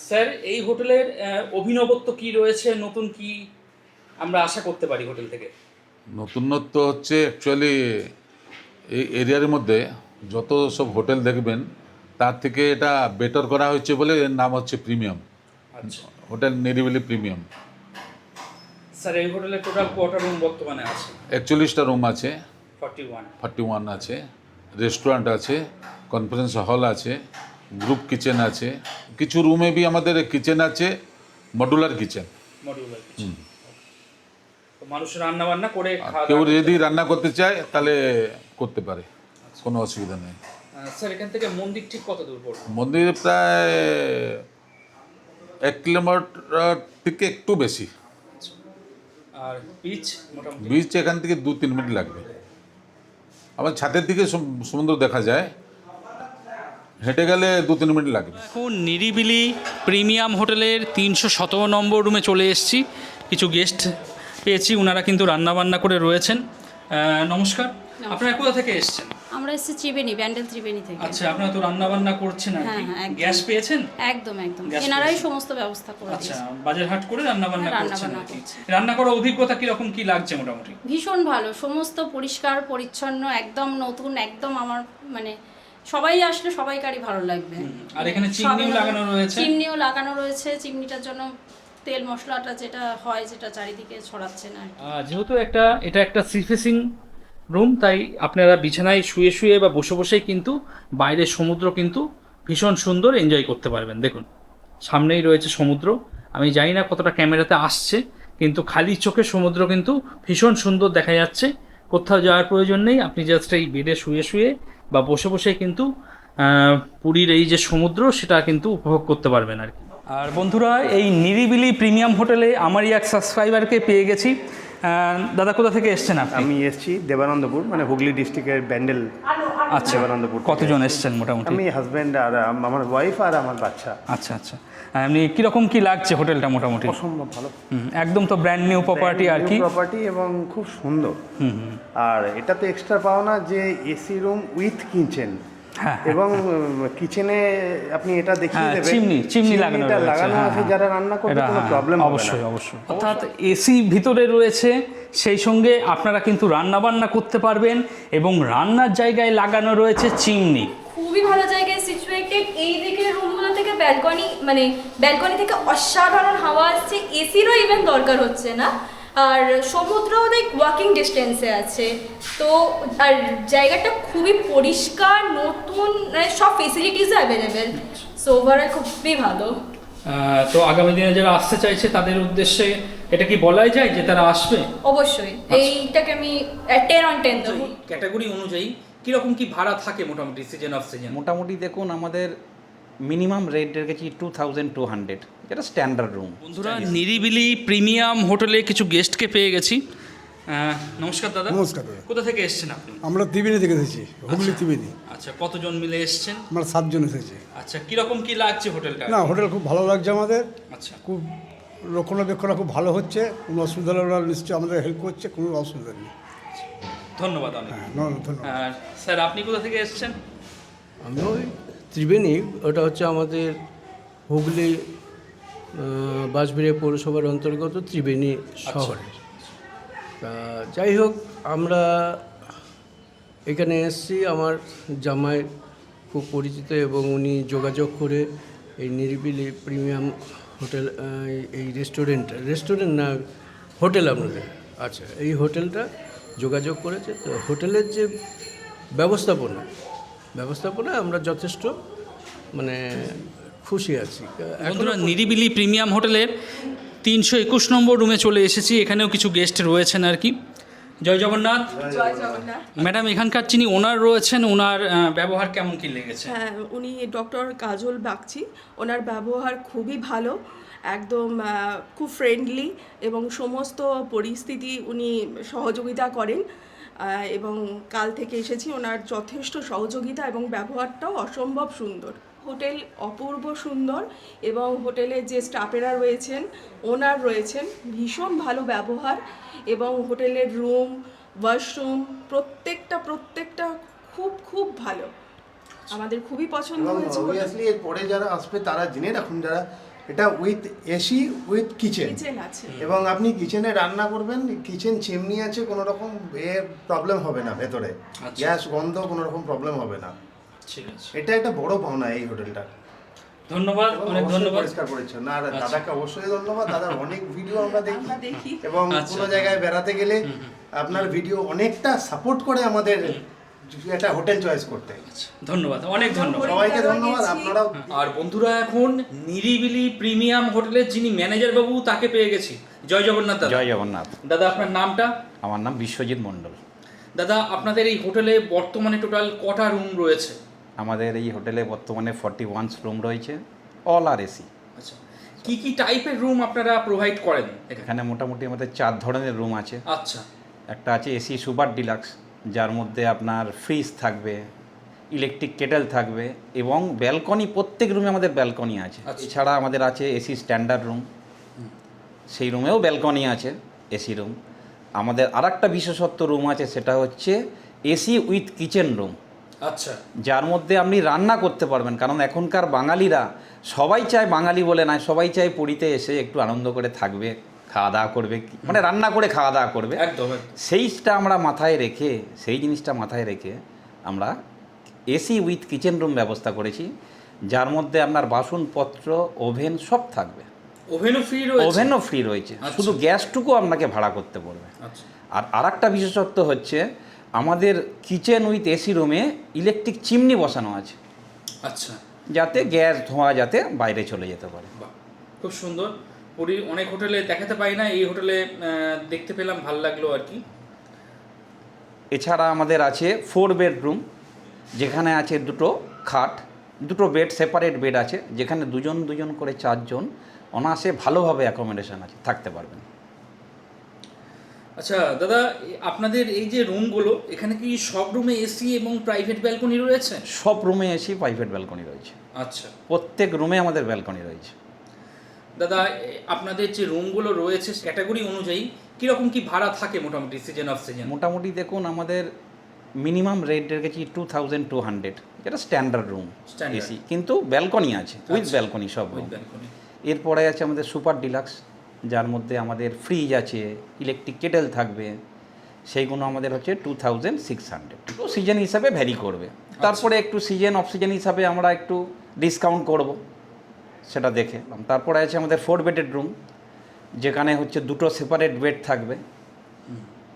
Sir এই হোটেলের অভিনবত্ব কি রয়েছে, নতুন কি আমরা আশা করতে পারি হোটেল থেকে? নতুনত্ব হচ্ছে অ্যাকচুয়ালি এই এরিয়ার মধ্যে যত সব হোটেল দেখবেন তার থেকে এটা বেটার করা হয়েছে বলে এর নাম হচ্ছে প্রিমিয়াম আচ্ছা হোটেল নিরিবিলি প্রিমিয়াম। স্যার এই হোটেলে টোটাল কটা রুম বর্তমানে আছে? 41টা রুম আছে, 41। 41 আছে, রেস্টুরেন্ট আছে, কনফারেন্স হল আছে, গ্রুপ কিচেন আছে, কিছু রুমে भी আমাদের কিচেন আছে, মডুলার কিচেন। Modular kitchen. তো মানুষ রান্না বান্না করে খাওয়া কেউ দাওয়া করতে যদি রান্না করতে চায় তাহলে করতে পারে, কোনো অসুবিধা নেই। স্যার এখান থেকে মন্দির ঠিক কত দূর পড়বে? মন্দির প্রায় 1 কিলোমিটার থেকে একটু বেশি। আর বিচ মোটামুটি? বিচ এখান থেকে 2-3 মিনিট লাগবে। আমার ছাদের দিকে সমুদ্র দেখা যায়, হেঁটে গেলে 2-3 মিনিট লাগবে। এখন নিরিবিলি প্রিমিয়াম হোটেলের 317 নম্বর রুমে চলে এসেছি। কিছু গেস্ট পেয়েছি, ওনারা কিন্তু রান্নাবান্না করে রয়েছেন। নমস্কার, আপনারা কোথা থেকে এসেছেন? আমরা এসেছি ত্রিবেণী, ব্যান্ডেল ত্রিবেণী থেকে। আচ্ছা, আপনারা তো রান্নাবান্না করছেন আর কি, হ্যাঁ, একদম। গ্যাস পেয়েছেন? একদম গ্যাস এনারাই পেয়েছি। সমস্ত ব্যবস্থা করে আচ্ছা, দিয়েছে। বাজার হাট করে রান্নাবান্না হ্যাঁ, করছেন রান্নাবান্না আর কি। করছি। রান্না করার অভিজ্ঞতা কিরকম কি লাগছে মোটামুটি? ভীষণ ভালো, সমস্ত পরিষ্কার পরিচ্ছন্ন, একদম নতুন, একদম আমার মানে সবাই আসলে সবাইকারই ভালো লাগবে। আর এখানে চিমনিও লাগানো রয়েছে? চিমনিও লাগানো রয়েছে, চিমনিটার জন্য তেল মশলাটা যেটা হয় যেটা চারিদিকে ছড়াচ্ছে না। যেহেতু এটা একটা সি ফেসিং রুম, তাই আপনারা বিছানায় শুয়ে শুয়ে বা বসে বসেই কিন্তু বাইরের সমুদ্র কিন্তু ভীষণ সুন্দর এনজয় করতে পারবেন। দেখুন সামনেই রয়েছে সমুদ্র, আমি জানি না কতটা ক্যামেরাতে আসছে, কিন্তু খালি চোখে সমুদ্র কিন্তু ভীষণ সুন্দর দেখা যাচ্ছে। কোথাও যাওয়ার প্রয়োজন নেই, আপনি জাস্ট এই বেডে শুয়ে শুয়ে বা বসে বসে কিন্তু পুরীর এই যে সমুদ্র সেটা কিন্তু উপভোগ করতে পারবেন আর কি। আর বন্ধুরা, এই নিরিবিলি প্রিমিয়াম হোটেলে আমারই এক সাবস্ক্রাইবারকে পেয়ে গেছি। দাদা কোথা থেকে এসছেন আপনি? আমি এসেছি দেবানন্দপুর, মানে হুগলি ডিস্ট্রিক্টের ব্যান্ডেল। আচ্ছা, দেবানন্দপুর। কতজন এসছেন মোটামুটি? আমি হাজব্যান্ড আর আমার ওয়াইফ আর আমার বাচ্চা। আচ্ছা আচ্ছা, এমনি কীরকম কি লাগছে হোটেলটা মোটামুটি? অসম্ভব ভালো, একদম তো ব্র্যান্ড নিউ প্রপার্টি আর কি। প্রপার্টি এবং খুব সুন্দর। আর এটা তো এক্সট্রা পাওনা যে এসি রুম উইথ কিচেন, হ্যাঁ, এবং কিচেনে আপনি এটা দেখিয়ে দেবেন চিমনি লাগানো চিমনিটা রয়েছে, লাগানো আছে, যারা রান্না করবে কোনো প্রবলেম হবে না। অবশ্যই অবশ্যই। অর্থাৎ এসি ভিতরে রয়েছে, সেই সঙ্গে আপনারা কিন্তু রান্না বান্না করতে পারবেন এবং রান্নার জায়গায় লাগানো রয়েছে চিমনি। খুবই ভালো জায়গায় সিচুয়েটেড। এই দিকের রুমগুলো থেকে ব্যালকনি, মানে ব্যালকনি থেকে অসাধারণ হাওয়া আসছে, এসিরও ইভেন দরকার হচ্ছে না। আর সমুদ্রও লাইক ওয়াকিং ডিস্টেন্সে আছে। তো আর জায়গাটা খুবই পরিষ্কার, নতুন, মানে সব ফেসিলিটিসও অ্যাভেলেবেল। সো ওভারঅল খুবই ভালো। তো আগামী দিনে যারা আসতে চাইছে তাদের উদ্দেশ্যে এটা কি বলাই যায় যে তারা আসবে? অবশ্যই এইটাকে আমি 10 on 10 দেবো। ক্যাটাগরি অনুযায়ী কীরকম কি ভাড়া থাকে মোটামুটি সিজন অফ সিজন? মোটামুটি দেখুন, আমাদের মিনিমাম রেট রেখেছি 2200, যেটা স্ট্যান্ডার্ড রুম। বন্ধুরা, নিরিবিলি প্রিমিয়াম হোটেলে কিছু গেস্টকে পেয়ে গেছি। নমস্কার দাদা। নমস্কার দাদা। কোথা থেকে এসেছেন আপনি? আমরা ত্রিবেণী থেকে এসেছি, হুগলি ত্রিবেণী। আচ্ছা, কতজন মিলে এসেছেন? আমরা 7 জন এসেছি। আচ্ছা, কিরকম কি লাগছে হোটেলটা? না, হোটেল খুব ভালো লাগছে আমাদের। আচ্ছা, খুব রক্ষণাবেক্ষণ খুব ভালো হচ্ছে, কোনো অসুবিধা হলে ওরা নিশ্চয়ই আমাদের হেল্প করছে, কোনো অসুবিধা নেই। ধন্যবাদ অনেক। হ্যাঁ, ধন্যবাদ। স্যার আপনি কোথা থেকে এসেছেন? আমি ওই ত্রিবেণী, ওটা হচ্ছে আমাদের হুগলি বাঁশবেড়িয়া পৌরসভার অন্তর্গত ত্রিবেণী শহরে। তা যাই হোক, আমরা এখানে এসেছি, আমার জামাই খুব পরিচিত এবং উনি যোগাযোগ করে এই নিরিবিলি প্রিমিয়াম হোটেল, এই রেস্টুরেন্ট না হোটেল আপনাদের, আচ্ছা এই হোটেলটা যোগাযোগ করেছে। তো হোটেলের যে ব্যবস্থাপনা আমরা যথেষ্ট মানে খুশি আছি। বন্ধুরা, নিরিবিলি প্রিমিয়াম হোটেলের 321 নম্বর রুমে চলে এসেছি। এখানেও কিছু গেস্ট রয়েছেন আর কি। জয় জগন্নাথ। ম্যাডাম, এখানকার যিনি ওনার রয়েছেন, ওনার ব্যবহার কেমন কি লেগেছে? হ্যাঁ, উনি ডক্টর কাজল বাগচি। ওনার ব্যবহার খুবই ভালো, একদম খুব ফ্রেন্ডলি, এবং সমস্ত পরিস্থিতি উনি সহযোগিতা করেন। এবং কাল থেকে এসেছি, ওনার যথেষ্ট সহযোগিতা এবং ব্যবহারটাও অসম্ভব সুন্দর। হোটেল অপূর্ব সুন্দর, এবং হোটেলের যে স্টাফেরা রয়েছেন, ওনার রয়েছেন ভীষণ ভালো ব্যবহার, এবং হোটেলের রুম, ওয়াশরুম প্রত্যেকটা খুব ভালো। আমাদের খুবই পছন্দ হয়েছে। অবভিয়াসলি এরপরে যারা আসবে তারা জেনে রাখুন, যারা এটা with AC with kitchen, kitchen আছে। এবং আপনি কিচেনে রান্না করবেন, কিচেন চিমনি আছে, কোনো রকম প্রবলেম হবে না ভেতরে, আচ্ছা। গ্যাস গন্ধ কোনো রকম প্রবলেম হবে না। ঠিক আছে, এটা একটা বড় পাওনা এই হোটেলটা। ধন্যবাদ, এবং অনেক অবশ্যই ধন্যবাদ। পরিষ্কার পরিচ্ছন্ন। আর আচ্ছা। দাদাকে অবশ্যই ধন্যবাদ, দাদার অনেক ভিডিও আমরা আমরা দেখি, দেখি। এবং আচ্ছা। কোনো জায়গায় বেড়াতে গেলে আপনার ভিডিও অনেকটা সাপোর্ট করে আমাদের একটা হোটেল চয়েস করতে। ধন্যবাদ, অনেক ধন্যবাদ। সবাইকে হরিদ্বারও ধন্যবাদ, গেছি। আপনারাও। আর বন্ধুরা, এখন নিরিবিলি প্রিমিয়াম হোটেলের যিনি ম্যানেজার বাবু তাকে পেয়ে গেছি। জয় জগন্নাথ দাদা। জয় জগন্নাথ। দাদা, আপনার নামটা? আমার নাম বিশ্বজিৎ মণ্ডল। দাদা, আপনাদের এই হোটেলে বর্তমানে টোটাল কটা রুম রয়েছে? আমাদের এই হোটেলে বর্তমানে 41 রুম রয়েছে, অল আর এসি। আচ্ছা, কি কি টাইপের রুম আপনারা প্রোভাইড করেন এখানে? এখানে মোটামুটি আমাদের 4 ধরনের রুম আছে। আচ্ছা, একটা আছে এসি সুপার ডিলাক্স, যার মধ্যে আপনার ফ্রিজ থাকবে, ইলেকট্রিক কেটেল থাকবে, এবং ব্যালকনি, প্রত্যেক রুমে আমাদের ব্যালকনি আছে। আচ্ছা। এছাড়া আমাদের আছে এসি স্ট্যান্ডার্ড রুম, সেই রুমেও ব্যালকনি আছে, এসি রুম। আমাদের আরেকটা বিশেষত্ব রুম আছে, সেটা হচ্ছে এসি উইথ কিচেন রুম, আচ্ছা, যার মধ্যে আপনি রান্না করতে পারবেন। কারণ এখনকার বাঙালিরা সবাই চায়, বাঙালি বলে নয়, সবাই চায় পুরীতে এসে একটু আনন্দ করে থাকবে, খাওয়া দাওয়া করবে, মানে রান্না করে খাওয়া দাওয়া করবে। একদম একদম। সেইটা আমরা মাথায় রেখে, সেই জিনিসটা মাথায় রেখে আমরা এসি উইথ কিচেন রুম ব্যবস্থা করেছি, যার মধ্যে আপনার বাসনপত্র, ওভেন সব থাকবে। ওভেনও ফ্রি রয়েছে? ওভেনও ফ্রি রয়েছে, আচ্ছা। শুধু গ্যাসটুকু আপনাকে ভাড়া করতে পড়বে। আচ্ছা, আর আরেকটা বিশেষত্ব হচ্ছে আমাদের কিচেন উইথ এসি রুমে ইলেকট্রিক চিমনি বসানো আছে, আচ্ছা, যাতে গ্যাস ধোঁয়া যাতে বাইরে চলে যেতে পারে। বাহ, খুব সুন্দর। পুরীর অনেক হোটেলে দেখাতে পাই না, এই হোটেলে দেখতে পেলাম, ভালো লাগলো আর কি। এছাড়া আমাদের আছে 4 বেডরুম, যেখানে আছে 2টো খাট, 2টো বেড, সেপারেট বেড আছে, যেখানে দুজন দুজন করে 4 জন অনায়াসে ভালোভাবে অ্যাকোমোডেশন আছে, থাকতে পারবেন। আচ্ছা দাদা, আপনাদের এই যে রুমগুলো, এখানে কি সব রুমে এসি এবং প্রাইভেট ব্যালকনি রয়েছে? সব রুমে এসি, প্রাইভেট ব্যালকনি রয়েছে, আচ্ছা। প্রত্যেক রুমে আমাদের ব্যালকনি রয়েছে। দাদা, আপনাদের যে রুমগুলো রয়েছে ক্যাটাগরি অনুযায়ী কীরকম কি ভাড়া থাকে মোটামুটি সিজন অফ সিজন? মোটামুটি দেখুন, আমাদের মিনিমাম রেট রেখেছি 2200, যেটা স্ট্যান্ডার্ড রুম Standard। এসি, কিন্তু ব্যালকনি আছে, উইথ আচ্ছা। ব্যালকনি সব রুম। ব্যালকনি। এরপরে আছে আমাদের সুপার ডিলাক্স, যার মধ্যে আমাদের ফ্রিজ আছে, ইলেকট্রিক কেটেল থাকবে, সেইগুলো আমাদের হচ্ছে 2600। তো সিজন হিসাবে ভ্যারি করবে, তারপরে একটু সিজন অফ সিজন হিসাবে আমরা একটু ডিসকাউন্ট করব, সেটা দেখে। তারপরে আছে আমাদের 4 বেডেড রুম, যেখানে হচ্ছে 2টো সেপারেট বেড থাকবে,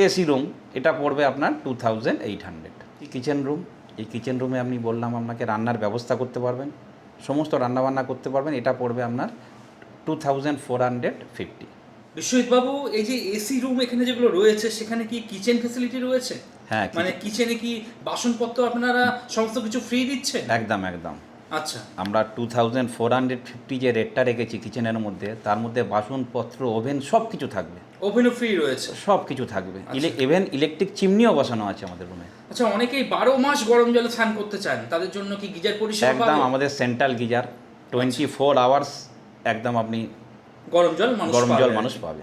এসি রুম, এটা পড়বে আপনার 2800। কিচেন রুম, এই কিচেন রুমে আপনি বললাম আপনাকে রান্নার ব্যবস্থা করতে পারবেন, সমস্ত রান্নাবান্না করতে পারবেন, এটা পড়বে আপনার 2450। বিশ্বজিৎ বাবু, এই যে এসি রুম এখানে যেগুলো রয়েছে, সেখানে কি কিচেন ফ্যাসিলিটি রয়েছে? হ্যাঁ, মানে কিচেনে কি বাসনপত্র আপনারা সমস্ত কিছু ফ্রি দিচ্ছেন? একদম একদম। আচ্ছা, আমরা 2450 যে রেটটা রেখেছি কিচেনের মধ্যে, তার মধ্যে বাসনপত্র, ওভেন সব কিছু থাকবে, ওভেনও ফ্রি রয়েছে? সব কিছু থাকবে, আচ্ছা। ইভেন ইলেকট্রিক চিমনিও বসানো আছে আমাদের রুমে। আচ্ছা, অনেকেই 12 মাস গরম জলে স্নান করতে চান, তাদের জন্য কি গিজার পরিষেবা একদম, পাবে? আমাদের সেন্ট্রাল গিজার 24 আওয়ার্স, একদম আপনি গরম জল মানুষ পাবে।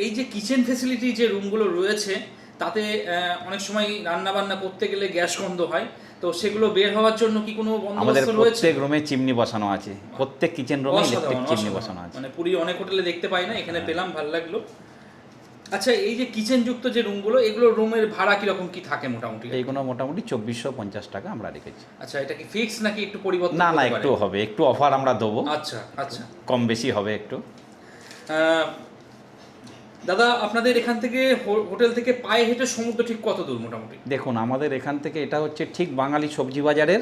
এই যে কিচেন ফ্যাসিলিটি যে রুমগুলো রয়েছে, তাতে অনেক সময় রান্না বান্না করতে গেলে গ্যাস গন্ধ হয়, তো সেগুলো বের হওয়ার জন্য কি কোনো আমাদের বন্দোবস্ত রয়েছে? প্রত্যেক রুমে চিমনি বসানো আছে, প্রত্যেক কিচেন রুমে ইলেকট্রিক চিমনি বসানো আছে। মানে পুরী অনেক হোটেলে দেখতে পাই না, এখানে পেলাম, ভালো লাগলো। আচ্ছা, এই যে কিচেন যুক্ত যে রুমগুলো, এগুলো রুমের ভাড়া কিরকম কি থাকে মোটামুটি? এইগুলো মোটামুটি 2450 টাকা আমরা রেখেছি। আচ্ছা, এটা কি ফিক্স নাকি একটু পরিবর্তন? না, হতে পারে? একটু হবে, একটু অফার আমরা দেবো। আচ্ছা আচ্ছা, কম বেশি হবে একটু। দাদা, আপনাদের এখান থেকে হোটেল থেকে পায়ে হেঁটে সমুদ্র ঠিক কত দূর মোটামুটি? দেখুন, আমাদের এখান থেকে এটা হচ্ছে ঠিক বাঙালি সবজি বাজারের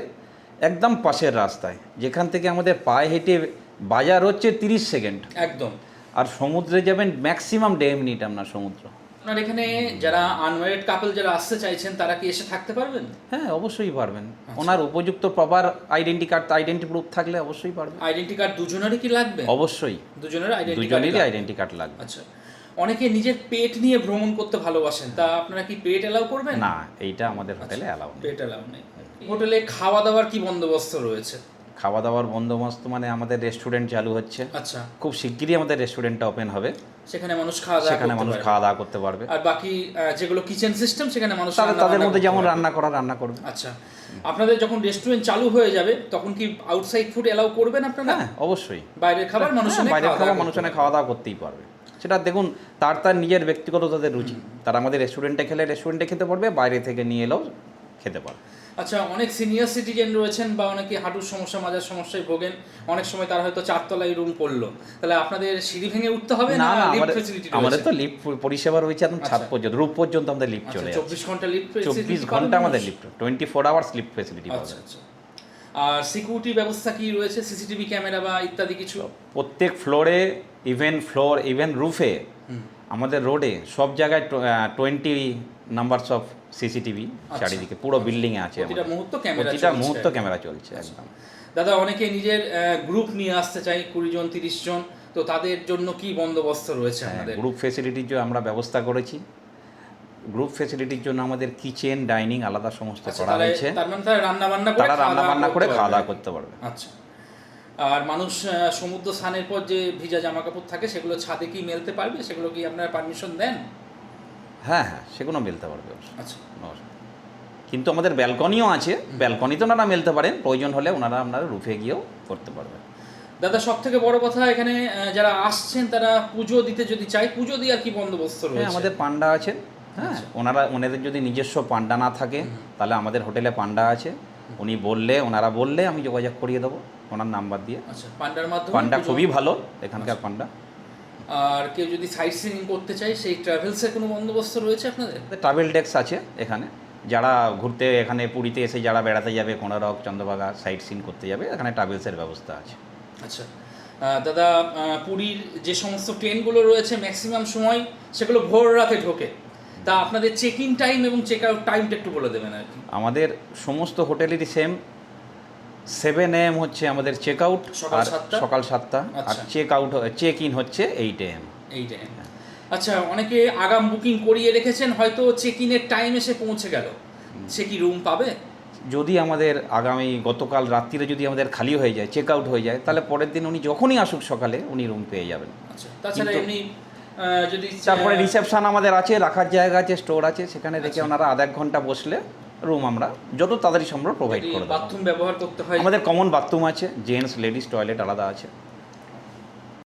একদম পাশের রাস্তায়, যেখান থেকে আমাদের পায়ে হেঁটে বাজার হচ্ছে 30 সেকেন্ড, একদম। আর সমুদ্রে যাবেন ম্যাক্সিমাম 1.5 মিনিট আপনার সমুদ্র। আপনার এখানে যারা আনম্যারিড কাপল যারা আসতে চাইছেন, তারা কি এসে থাকতে পারবেন? হ্যাঁ, অবশ্যই পারবেন। ওনার উপযুক্ত প্রপার আইডেন্টি প্রুফ থাকলে অবশ্যই পারবেন। আইডেন্টি কার্ড দুজনেরই কি লাগবে? অবশ্যই, দুজনেরই দুজনেরই আইডেন্টি কার্ড লাগবে। আচ্ছা, অনেকে নিজের পেট নিয়ে ভ্রমণ করতে ভালোবাসেন, তা আপনারা কি পেট অ্যালাউ করবেন? না, এইটা আমাদের হোটেলে অ্যালাউ নেই। পেট অ্যালাউ নেই। হোটেলে খাওয়া দাওয়ার কি বন্দোবস্ত রয়েছে? খাওয়া দাওয়ার বন্দোবস্ত মানে আমাদের রেস্টুরেন্ট চালু হচ্ছে, আচ্ছা, খুব শিগগিরই আমাদের রেস্টুরেন্টটা ওপেন হবে, সেখানে মানুষ খাওয়া দাওয়া সেখানে করতে মানুষ পারবে। খাওয়া দাওয়া করতে পারবে। আর বাকি যেগুলো কিচেন সিস্টেম সেখানে মানুষ তাদের রান্না তাদের বান্না মধ্যে করতে যেমন পারবে। রান্না করা রান্না করবে। আচ্ছা, আপনাদের যখন রেস্টুরেন্ট চালু হয়ে যাবে তখন কি আউটসাইড ফুড এলাও করবেন আপনারা? হ্যাঁ অবশ্যই, বাইরের খাবার মানুষ বাইরের খাবার মানুষ খাওয়া দাওয়া করতেই পারবে। সেটা দেখুন তার তার নিজের ব্যক্তিগত তাদের রুচি, তারা আমাদের রেস্টুরেন্টে খেলে রেস্টুরেন্টে খেতে পারবে, বাইরে থেকে নিয়ে এলেও খেতে পারবে। আচ্ছা, অনেক সিনিয়র সিটিজেন রয়েছেন বা অনেকে হাঁটুর সমস্যা মাজার সমস্যায় ভোগেন, অনেক সময় তারা হয়তো 4 তলায় রুম করলো, তাহলে আপনাদের সিঁড়ি ভেঙে উঠতে হবে না না, লিফট ফ্যাসিলিটি আমাদের তো লিফট পরিষেবা রয়েছে একদম ছাদ আচ্ছা। পর্যন্ত, রূপ পর্যন্ত আমাদের লিফট চলে যাচ্ছে। 24 ঘন্টা লিফট 24 ঘন্টা আমাদের লিফট, 24 আওয়ার্স লিফট ফ্যাসিলিটি পাবে। আচ্ছা আচ্ছা। আর সিকিউরিটি ব্যবস্থা কি রয়েছে, সিসিটিভি ক্যামেরা বা ইত্যাদি কিছু? প্রত্যেক ফ্লোরে, ইভেন রুফে, আমাদের রোডে সব জায়গায় 20 নাম্বারস অফ সিসিটিভি চারিদিকে পুরো বিল্ডিংয়ে আছে। প্রতিটা মুহূর্ত ক্যামেরা প্রতিটা চলছে। মুহূর্ত ক্যামেরা চলছে একদম। দাদা, অনেকে নিজের গ্রুপ নিয়ে আসতে চাই, 20 জন 30 জন, তো তাদের জন্য কি বন্দোবস্ত রয়েছে আপনাদের? গ্রুপ ফেসিলিটির জন্য আমরা ব্যবস্থা করেছি। গ্রুপ ফেসিলিটির জন্য আমাদের কিচেন, ডাইনিং আলাদা সমস্ত আচ্ছা, করা তাহলে হয়েছে। তার মানে তারা রান্না বান্না করে তারা রান্না বান্না করে খাওয়া দাওয়া করতে করতে পারবে। পারবে। আচ্ছা। আর মানুষ সমুদ্র স্নানের পর যে ভিজা জামা কাপড় থাকে সেগুলো ছাদে কি মেলতে পারবে? সেগুলো কি আপনারা পারমিশন দেন? হ্যাঁ হ্যাঁ, সেগুলো মেলতে পারবে। আচ্ছা। কিন্তু আমাদের ব্যালকনিও আছে, ব্যালকনিতে ওনারা মেলতে পারেন, প্রয়োজন হলে ওনারা আপনারা রুফে গিয়েও করতে পারবে। দাদা, সব থেকে বড় কথা এখানে যারা আসছেন তারা পুজো দিতে যদি চায়, পুজো দিয়ে আর কি বন্দোবস্ত হ্যাঁ, রয়েছে? আমাদের পান্ডা আছেন। হ্যাঁ, ওনাদের যদি নিজস্ব পান্ডা না থাকে তাহলে আমাদের হোটেলে পান্ডা আছে, ওনারা বললে আমি যোগাযোগ করিয়ে দেবো ওনার নাম্বার দিয়ে। আচ্ছা, পান্ডার মাধ্যমে পান্ডা পুজো- খুবই ভালো এখানকার পান্ডা। আর কেউ যদি সাইট সিইং করতে চায় সেই ট্রাভেলসের কোনো বন্দোবস্ত রয়েছে আপনাদের? ট্রাভেল ডেস্ক আছে এখানে, যারা ঘুরতে এখানে পুরীতে এসে যারা বেড়াতে যাবে, কোনারক, চন্দ্রভাগা সাইট সিন করতে যাবে, এখানে ট্রাভেলসের ব্যবস্থা আছে। আচ্ছা দাদা, পুরীর যে সমস্ত ট্রেনগুলো রয়েছে ম্যাক্সিমাম সময় সেগুলো ভোর রাতে ঢোকে, তা আপনাদের চেক ইন টাইম এবং চেক আউট টাইমটা একটু বলে দেবেন আর কি। আমাদের সমস্ত হোটেলেরই সেম, 7 AM হচ্ছে আমাদের চেক আউট, সকাল আর 7টা? সকাল 7টা, আর আচ্ছা। চেক ইন হচ্ছে 8 AM। এই টাইম। আচ্ছা, অনেকে আগাম বুকিং করিয়ে রেখেছেন, হয়তো চেক ইনের টাইম এসে পৌঁছে গেল, সে কি রুম পাবে? যদি আমাদের গতকাল রাত্রিরে যদি আমাদের খালি হয়ে যায়, চেক আউট হয়ে যায়, তাহলে পরের দিন উনি যখনই আসুক সকালে উনি রুম পেয়ে যাবেন। আচ্ছা, তাছাড়া কিন্তু- এমনি যদি তারপরে রিসেপশন আমাদের আছে, রাখার জায়গা আছে, স্টোর আছে, সেখানে রেখে আচ্ছা। ওনারা আধা এক ঘন্টা বসলে রুম আমরা যত তাড়াতাড়ি সম্ভব প্রোভাইড করে দেবো। বাথরুম ব্যবহার করতে হয়? আমাদের কমন বাথরুম আছে, জেন্টস লেডিস টয়লেট আলাদা আছে।